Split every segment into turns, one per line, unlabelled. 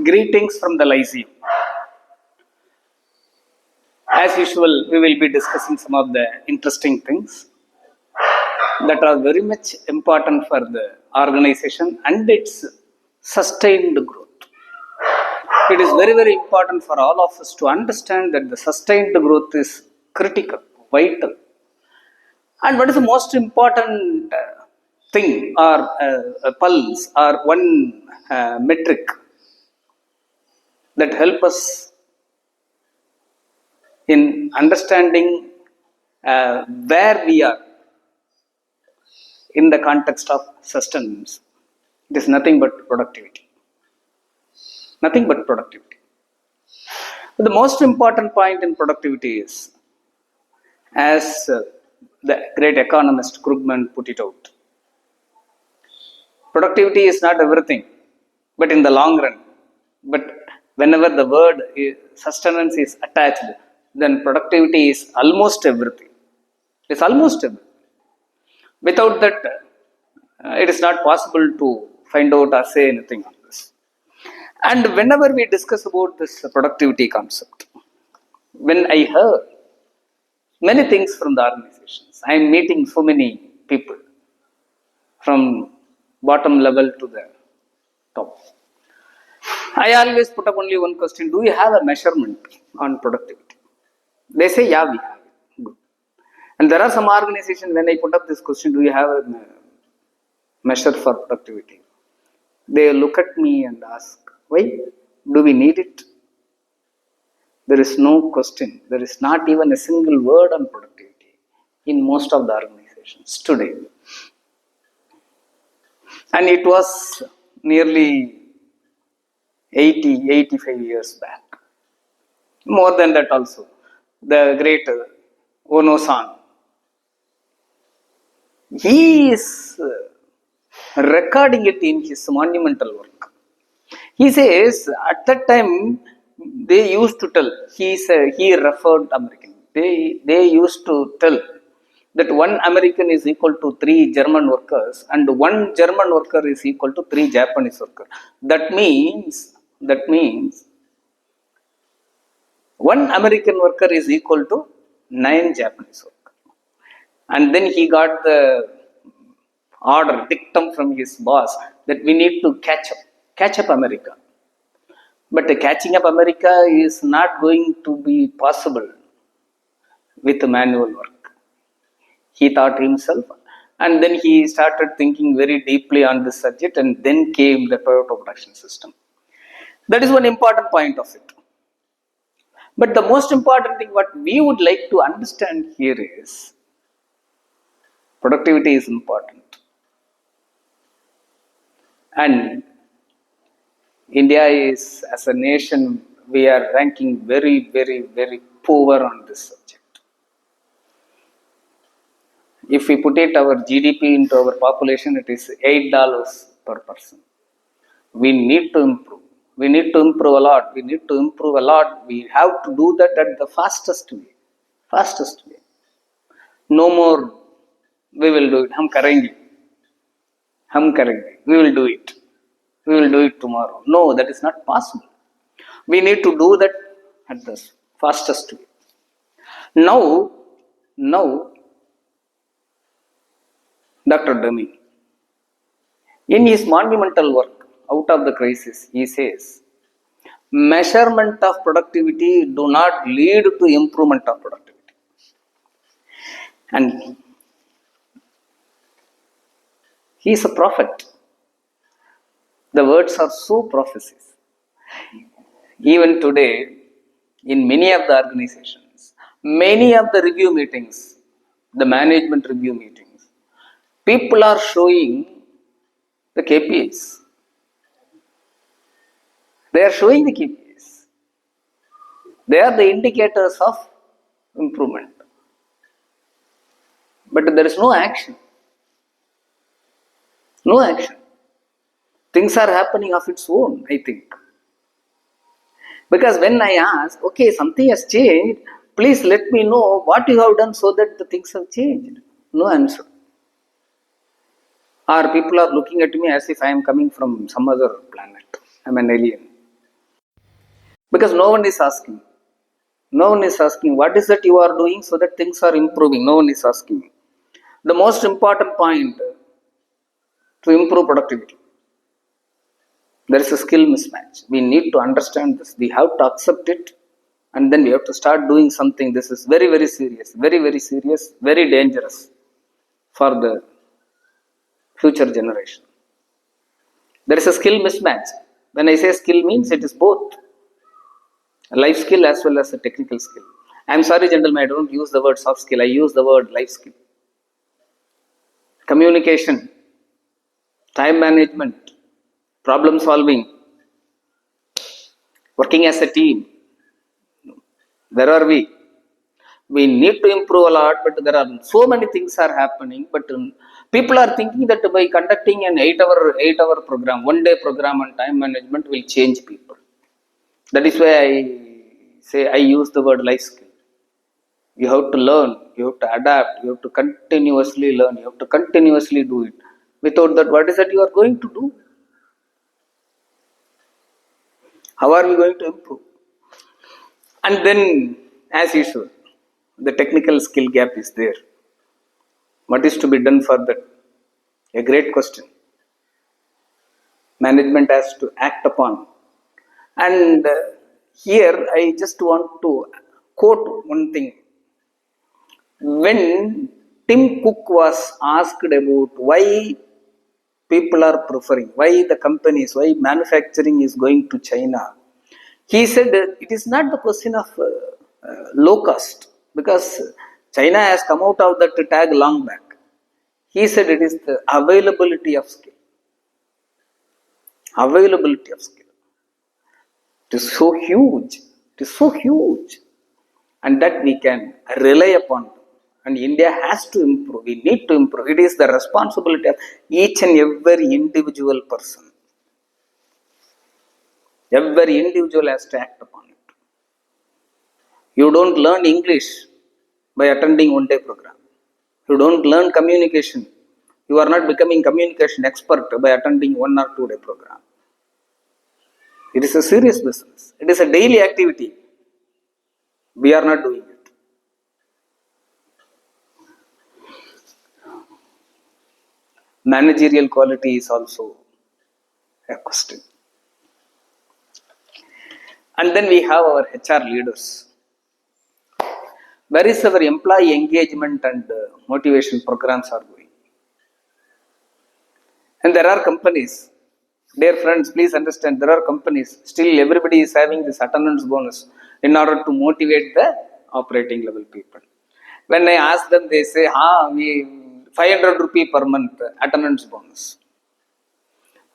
Greetings from the Lyceum. As usual, we will be discussing some of the interesting things that are very much important for the organization and its sustained growth. It is very, very important for all of us to understand that the sustained growth is critical, vital. And what is the most important thing or a pulse or one metric that help us in understanding where we are in the context of sustenance? It is nothing but productivity. Nothing but productivity. But the most important point in productivity is, as the great economist Krugman put it out, productivity is not everything, but in the long run. But whenever the word sustenance is attached, then productivity is almost everything. It's almost everything. Without that, it is not possible to find out or say anything on this. And whenever we discuss about this productivity concept, when I heard many things from the organizations, I am meeting so many people from bottom level to the top. I always put up only one question: do you have a measurement on productivity? They say, yeah, we have it. Good. And there are some organizations, when I put up this question, do you have a measure for productivity? They look at me and ask, why? Do we need it? There is no question. There is not even a single word on productivity in most of the organizations today. And it was nearly 85 years back. More than that also. The great Ono-san, he is recording it in his monumental work. He says, at that time, they used to tell, he referred American, they used to tell that one American is equal to 3 German workers and one German worker is equal to 3 Japanese workers. That means one American worker is equal to 9 Japanese workers. And then he got the order, dictum from his boss that we need to catch up America. But catching up America is not going to be possible with manual work. He thought himself, and then he started thinking very deeply on this subject, and then came the Toyota production system. That is one important point of it. But the most important thing what we would like to understand here is, productivity is important. And India is, as a nation, we are ranking very, very, very poor on this subject. If we put it, our GDP into our population, it is $8 per person. We need to improve. We need to improve a lot. We need to improve a lot. We have to do that at the fastest way. Fastest way. No more, we will do it. Hum karenge. We will do it. We will do it tomorrow. No, that is not possible. We need to do that at the fastest way. Now, Dr. Deming, in his monumental work, Out of the Crisis, he says, measurement of productivity do not lead to improvement of productivity. And he is a prophet. The words are so prophecies. Even today, in many of the organizations, many of the review meetings, the management review meetings, people are showing the KPIs. They are showing the KPIs. They are the indicators of improvement. But there is no action. No action. Things are happening of its own, I think. Because when I ask, okay, something has changed, please let me know what you have done so that the things have changed. No answer. Or people are looking at me as if I am coming from some other planet. I am an alien. Because no one is asking. No one is asking what is that you are doing so that things are improving. No one is asking. The most important point to improve productivity. There is a skill mismatch. We need to understand this. We have to accept it, and then we have to start doing something. This is very, very serious, very, very serious, very dangerous for the future generation. There is a skill mismatch. When I say skill means it is both a life skill as well as a technical skill. I'm sorry, gentlemen, I don't use the word soft skill. I use the word life skill. Communication, time management, problem solving, working as a team. Where are we? We need to improve a lot, but there are so many things are happening. But people are thinking that by conducting an 8 hour program, 1 day program on time management will change people. That is why I say I use the word life skill. You have to learn, you have to adapt, you have to continuously learn, you have to continuously do it. Without that, what is that you are going to do? How are we going to improve? And then, as usual, the technical skill gap is there. What is to be done for that? A great question. Management has to act upon. And here I just want to quote one thing. When Tim Cook was asked about why people are preferring, why the companies, why manufacturing is going to China, he said it is not the question of low cost, because China has come out of that tag long back. He said it is the availability of skill. Availability of skill. It is so huge. It is so huge. And that we can rely upon. And India has to improve. We need to improve. It is the responsibility of each and every individual person. Every individual has to act upon it. You don't learn English by attending 1 day program. You don't learn communication. You are not becoming communication expert by attending 1 or 2 day program. It is a serious business. It is a daily activity. We are not doing it. Managerial quality is also a question. And then we have our HR leaders. Where is our employee engagement and motivation programs are going? And there are companies, dear friends, please understand, there are companies, still everybody is having this attendance bonus in order to motivate the operating level people. When I ask them, they say, we 500 rupee per month attendance bonus.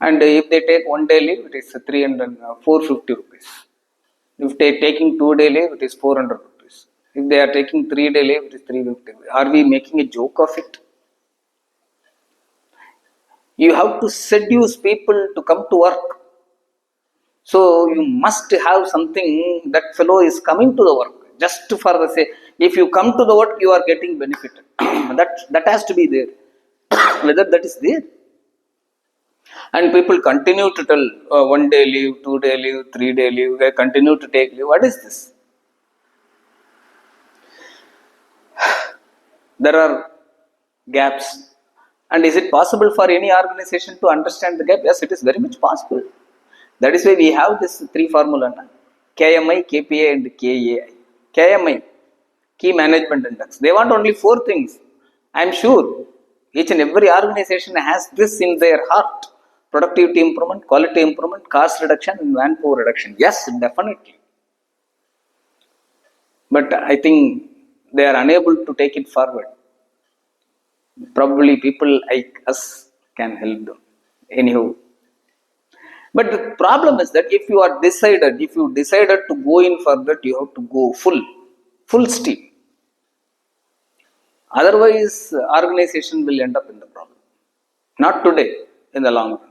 And if they take 1 day leave, it is 450 rupees. If they are taking 2 day leave, it is 400 rupees. If they are taking 3 day leave, it is 350. Are we making a joke of it? You have to seduce people to come to work. So you must have something that fellow is coming to the work just for the sake. If you come to the work, you are getting benefited. that has to be there. Whether that is there. And people continue to tell 1 day leave, 2 day leave, 3 day leave. They continue to take leave. What is this? There are gaps. And is it possible for any organization to understand the gap? Yes, it is very much possible. That is why we have this 3 formula: KMI, KPI, and KAI. KMI, Key Management Index. They want only 4 things. I am sure each and every organization has this in their heart: productivity improvement, quality improvement, cost reduction, and manpower reduction. Yes, definitely. But I think they are unable to take it forward. Probably people like us can help them. Anyhow. But the problem is that if you decided to go in for that, you have to go full steam. Otherwise, organization will end up in the problem. Not today, in the long run.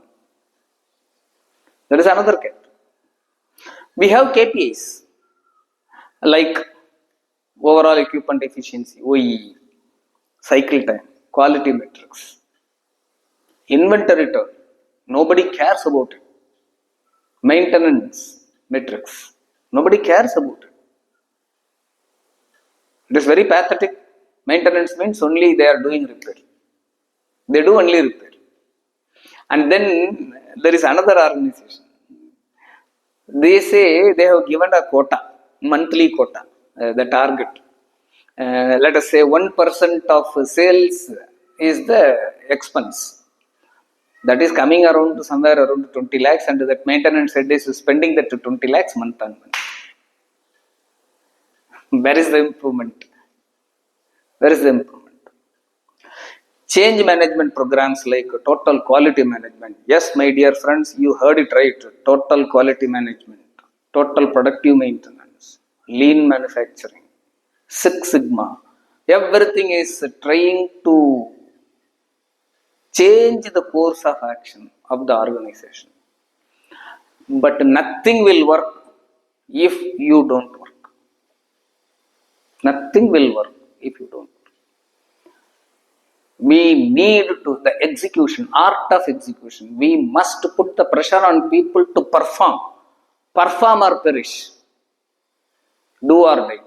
There is another cat. We have KPIs like overall equipment efficiency, OEE, cycle time, quality metrics, inventory turn. Nobody cares about it. Maintenance metrics. Nobody cares about it. It is very pathetic. Maintenance means only they are doing repair. They do only repair. And then there is another organization. They say they have given a quota, monthly quota, the target. Let us say 1% of sales is the expense. That is coming around to somewhere around 20 lakhs, and that maintenance head is spending that to 20 lakhs month on month. Where is the improvement? Where is the improvement? Change management programs like total quality management. Yes, my dear friends, you heard it right. Total quality management, total productive maintenance, lean manufacturing, Six Sigma. Everything is trying to change the course of action of the organization. But nothing will work if you don't work. Nothing will work if you don't. We need to, the execution, art of execution. We must put the pressure on people to perform. Perform or perish. Do or die.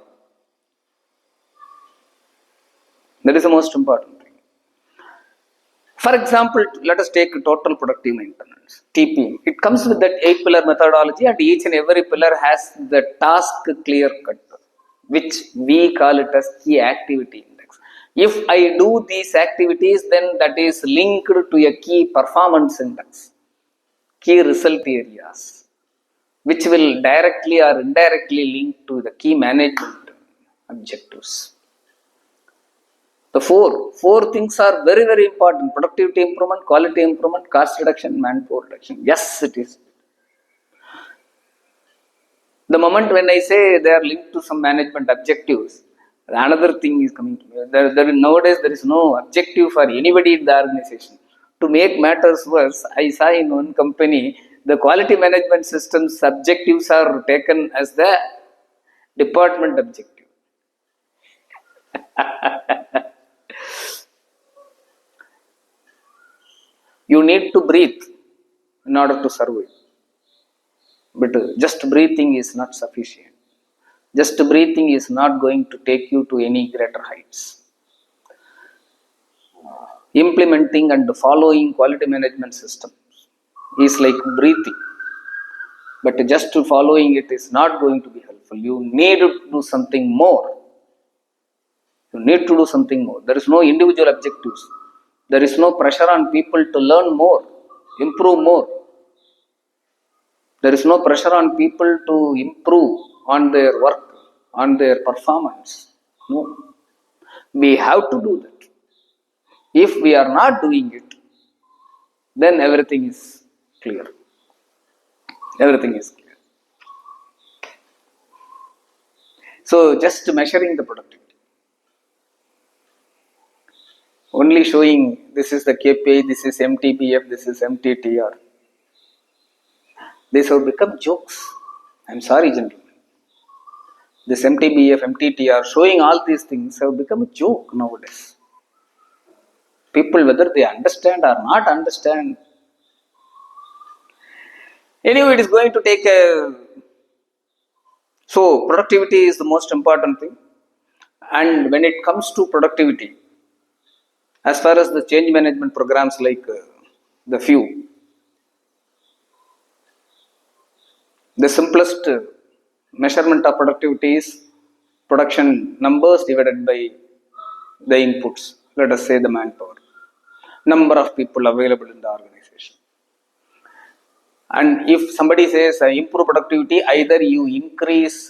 That is the most important thing. For example, let us take total productive maintenance, TP. It comes with that 8-pillar methodology, and each and every pillar has the task clear cut, which we call it as key activity index. If I do these activities, then that is linked to a key performance index, key result areas, which will directly or indirectly link to the key management objectives. The four things are very, very important. Productivity improvement, quality improvement, cost reduction, manpower reduction. Yes, it is. The moment when I say they are linked to some management objectives, another thing is coming to me. Nowadays, there is no objective for anybody in the organization. To make matters worse, I saw in one company, the quality management system's objectives are taken as the department objective. You need to breathe in order to survive. But just breathing is not sufficient. Just breathing is not going to take you to any greater heights. Implementing and following quality management systems is like breathing. But just following it is not going to be helpful. You need to do something more. You need to do something more. There is no individual objectives. There is no pressure on people to learn more, improve more. There is no pressure on people to improve on their work, on their performance. No. We have to do that. If we are not doing it, then everything is clear. Everything is clear. So, just measuring the productivity. Only showing this is the KPI, this is MTBF, this is MTTR. These have become jokes. I'm sorry, gentlemen. This MTBF, MTTR, showing all these things have become a joke nowadays. People, whether they understand or not understand. Anyway, it is going to take a... So, productivity is the most important thing. And when it comes to productivity, as far as the change management programs like the few, the simplest measurement of productivity is production numbers divided by the inputs. Let us say the manpower, number of people available in the organization. And if somebody says improve productivity, either you increase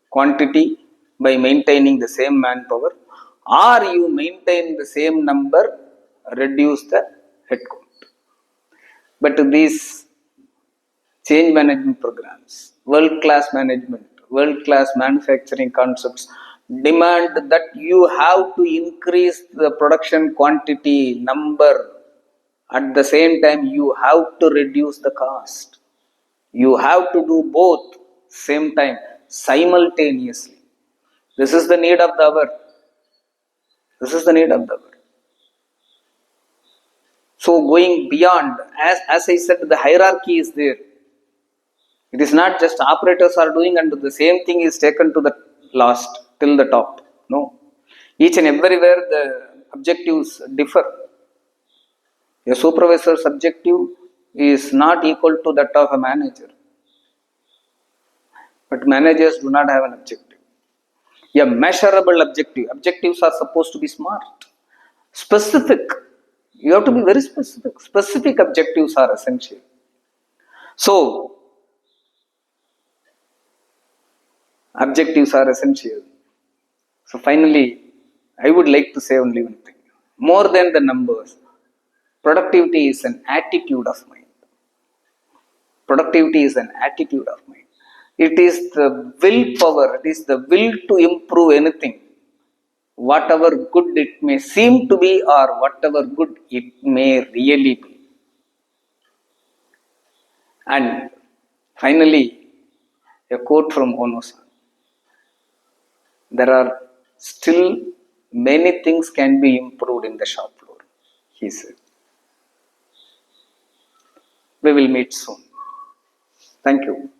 quantity by maintaining the same manpower, or you maintain the same number, reduce the headcount. But these change management programs, world-class management, world-class manufacturing concepts demand that you have to increase the production quantity number. At the same time, you have to reduce the cost. You have to do both same time, simultaneously. This is the need of the hour. This is the need of the hour. So going beyond, as I said, the hierarchy is there. It is not just operators are doing and the same thing is taken to the last, till the top. No. Each and everywhere the objectives differ. A supervisor's objective is not equal to that of a manager. But managers do not have an objective. A measurable objective. Objectives are supposed to be smart, specific. You have to be very specific. Specific objectives are essential. So, objectives are essential. So, finally, I would like to say only one thing. More than the numbers, productivity is an attitude of mind. Productivity is an attitude of mind. It is the willpower, it is the will to improve anything, whatever good it may seem to be or whatever good it may really be. And finally, a quote from Ono-san. There are still many things can be improved in the shop floor, he said. We will meet soon. Thank you.